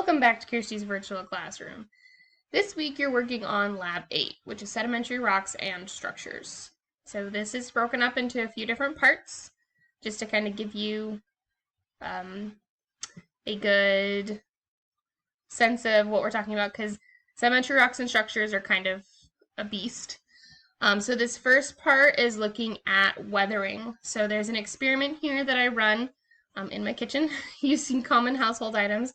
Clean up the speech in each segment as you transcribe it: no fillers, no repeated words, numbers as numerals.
Welcome back to Kiersti's virtual classroom. This week you're working on Lab 8, which is Sedimentary Rocks and Structures. So this is broken up into a few different parts, just to kind of give you a good sense of what we're talking about, because Sedimentary Rocks and Structures are kind of a beast. So this first part is looking at weathering. So there's an experiment here that I run in my kitchen using common household items.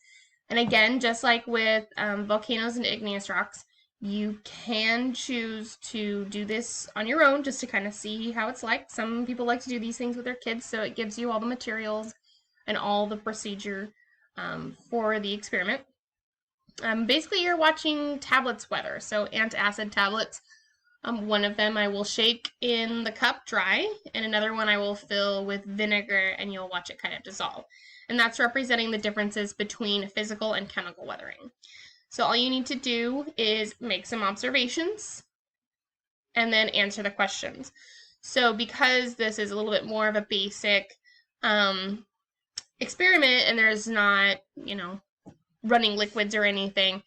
And again, just like with volcanoes and igneous rocks, you can choose to do this on your own just to kind of see how it's like. Some people like to do these things with their kids, so it gives you all the materials and all the procedure for the experiment. Basically, you're watching tablets weather, so antacid tablets. One of them I will shake in the cup dry, and another one I will fill with vinegar, and you'll watch it kind of dissolve. And that's representing the differences between physical and chemical weathering. So all you need to do is make some observations and then answer the questions. So because this is a little bit more of a basic experiment and there's not, running liquids or anything,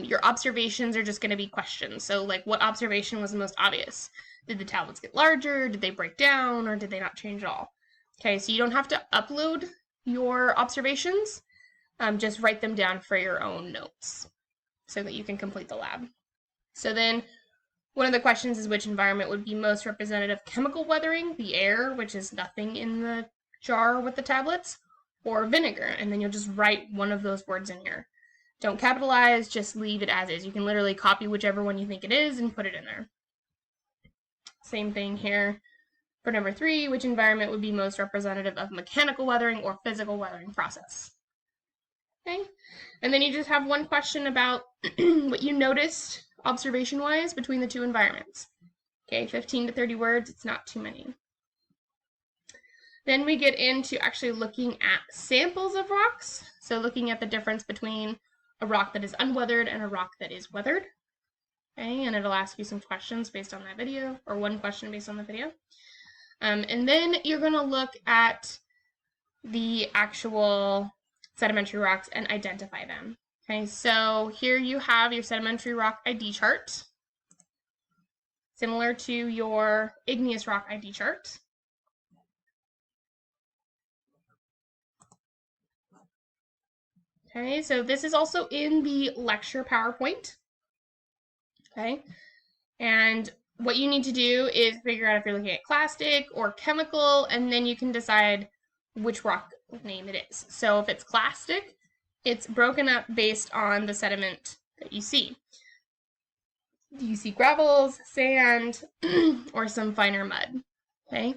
your observations are just going to be questions. So like, what observation was the most obvious? Did the tablets get larger? Did they break down? Or did they not change at all? Okay, so you don't have to upload your observations, just write them down for your own notes so that you can complete the lab. So then one of the questions is which environment would be most representative of chemical weathering, the air, which is nothing in the jar with the tablets, or vinegar, and then you'll just write one of those words in here. Don't capitalize, just leave it as is. You can literally copy whichever one you think it is and put it in there. Same thing here. For number 3, which environment would be most representative of mechanical weathering or physical weathering process? Okay, and then you just have one question about what you noticed observation-wise between the two environments. Okay, 15 to 30 words, it's not too many. Then we get into actually looking at samples of rocks. So looking at the difference between a rock that is unweathered and a rock that is weathered. Okay, and it'll ask you some questions based on that video, or one question based on the video. And then you're going to look at the actual sedimentary rocks and identify them. Okay, so here you have your sedimentary rock ID chart, similar to your igneous rock ID chart. Okay, so this is also in the lecture PowerPoint. Okay, and what you need to do is figure out if you're looking at clastic or chemical, and then you can decide which rock name it is. So if it's clastic, it's broken up based on the sediment that you see. Do you see gravels, sand, or some finer mud? Okay.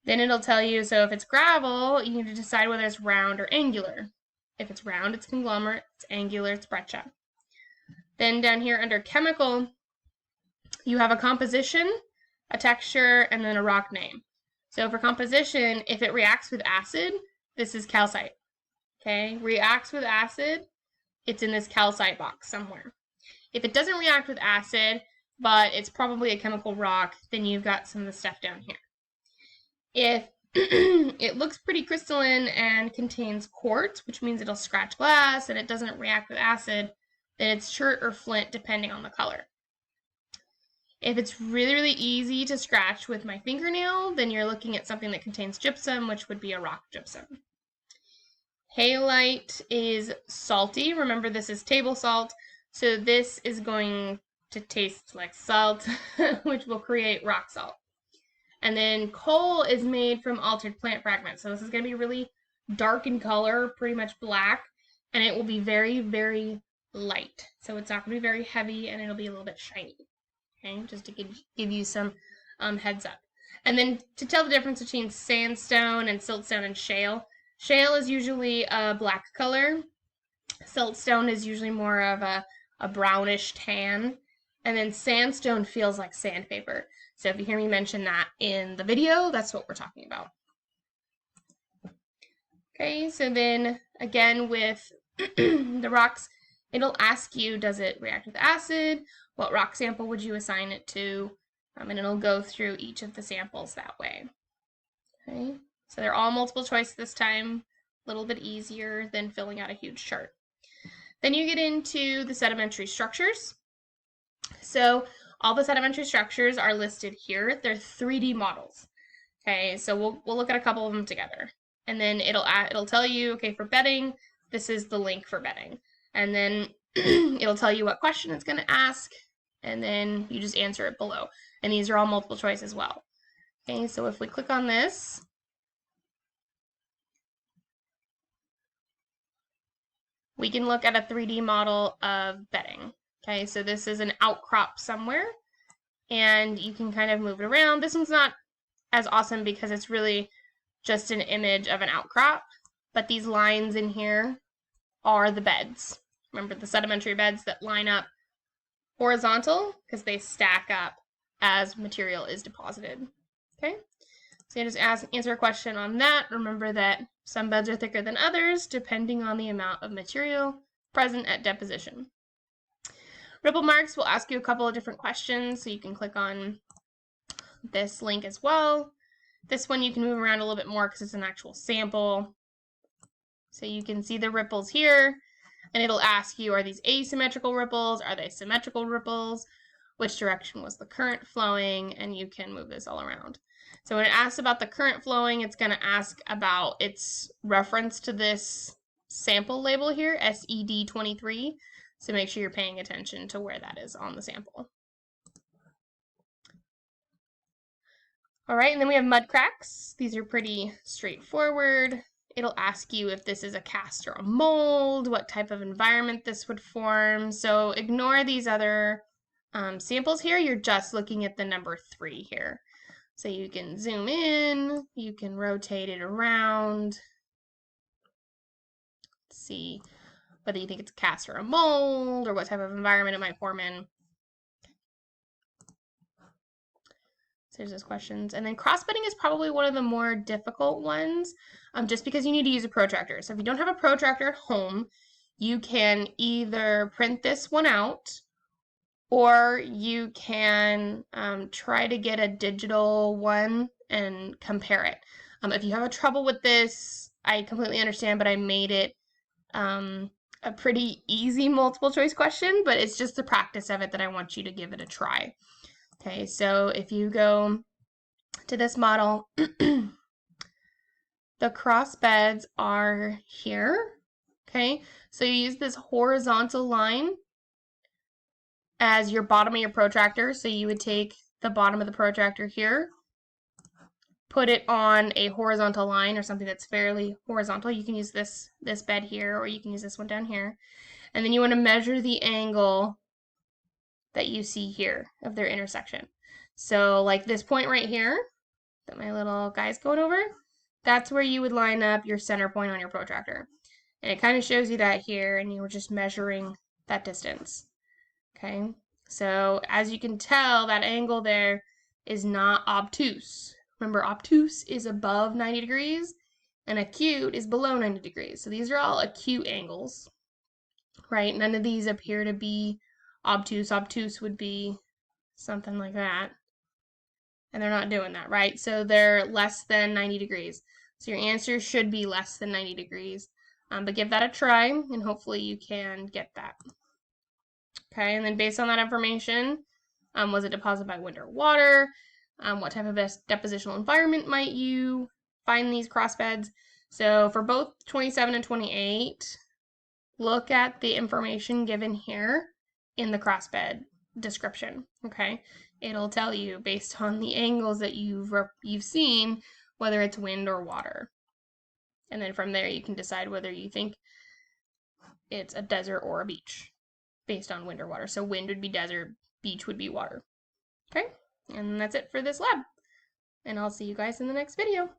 Then it'll tell you, so if it's gravel, you need to decide whether it's round or angular. If it's round, it's conglomerate. If it's angular, it's breccia. Then down here under chemical, you have a composition, a texture, and then a rock name. So for composition, if it reacts with acid, this is calcite. Okay, reacts with acid, it's in this calcite box somewhere. If it doesn't react with acid, but it's probably a chemical rock, then you've got some of the stuff down here. If it looks pretty crystalline and contains quartz, which means it'll scratch glass and it doesn't react with acid, then it's chert or flint depending on the color. If it's really, really easy to scratch with my fingernail, then you're looking at something that contains gypsum, which would be a rock gypsum. Halite is salty. Remember, this is table salt, so this is going to taste like salt, which will create rock salt. And then coal is made from altered plant fragments, so this is going to be really dark in color, pretty much black, and it will be very, very light. So it's not going to be very heavy, and it'll be a little bit shiny. Okay, just to give you some heads up. And then to tell the difference between sandstone and siltstone and shale. Shale is usually a black color. Siltstone is usually more of a brownish tan. And then sandstone feels like sandpaper. So if you hear me mention that in the video, that's what we're talking about. Okay, so then again with the rocks, it'll ask you, does it react with acid? What rock sample would you assign it to? And it'll go through each of the samples that way. Okay, so they're all multiple choice this time. little bit easier than filling out a huge chart. Then you get into the sedimentary structures. So all the sedimentary structures are listed here. They're 3D models. Okay, so we'll look at a couple of them together. And then it'll tell you, okay, for bedding, this is the link for bedding. And then it'll tell you what question it's going to ask, and then you just answer it below. And these are all multiple choice as well. Okay, so if we click on this, we can look at a 3D model of bedding. Okay, so this is an outcrop somewhere, and you can kind of move it around. This one's not as awesome because it's really just an image of an outcrop, but these lines in here are the beds. Remember the sedimentary beds that line up horizontal because they stack up as material is deposited. Okay, so you just answer a question on that. Remember that some beds are thicker than others depending on the amount of material present at deposition. Ripple marks will ask you a couple of different questions, so you can click on this link as well. This one you can move around a little bit more because it's an actual sample. So you can see the ripples here, and it'll ask you, are these asymmetrical ripples? Are they symmetrical ripples? Which direction was the current flowing? And you can move this all around. So when it asks about the current flowing, it's going to ask about its reference to this sample label here, SED23. So make sure you're paying attention to where that is on the sample. All right, and then we have mud cracks. These are pretty straightforward. It'll ask you if this is a cast or a mold, what type of environment this would form. So ignore these other samples here. You're just looking at the number 3 here. So you can zoom in, you can rotate it around. See whether you think it's a cast or a mold, or what type of environment it might form in. So there's those questions. And then cross-bedding is probably one of the more difficult ones, just because you need to use a protractor. So if you don't have a protractor at home, you can either print this one out, or you can try to get a digital one and compare it. If you have trouble with this, I completely understand, but I made it a pretty easy multiple choice question, but it's just the practice of it that I want you to give it a try. Okay, so if you go to this model, the cross beds are here. Okay, so you use this horizontal line as your bottom of your protractor. So you would take the bottom of the protractor here, put it on a horizontal line or something that's fairly horizontal. You can use this bed here, or you can use this one down here. And then you want to measure the angle that you see here of their intersection. So like this point right here that my little guy's going over, that's where you would line up your center point on your protractor. And it kind of shows you that here, and you were just measuring that distance. Okay, so as you can tell, that angle there is not obtuse. Remember, obtuse is above 90 degrees, and acute is below 90 degrees. So these are all acute angles, right? None of these appear to be obtuse. Obtuse would be something like that. And they're not doing that, right? So they're less than 90 degrees. So your answer should be less than 90 degrees. But give that a try, and hopefully you can get that. Okay, and then based on that information, was it deposited by wind or water? What type of depositional environment might you find these crossbeds? So for both 27 and 28, look at the information given here in the crossbed description. Okay, it'll tell you based on the angles that you've seen whether it's wind or water, and then from there you can decide whether you think it's a desert or a beach based on wind or water. So wind would be desert, beach would be water. Okay, and that's it for this lab, and I'll see you guys in the next video.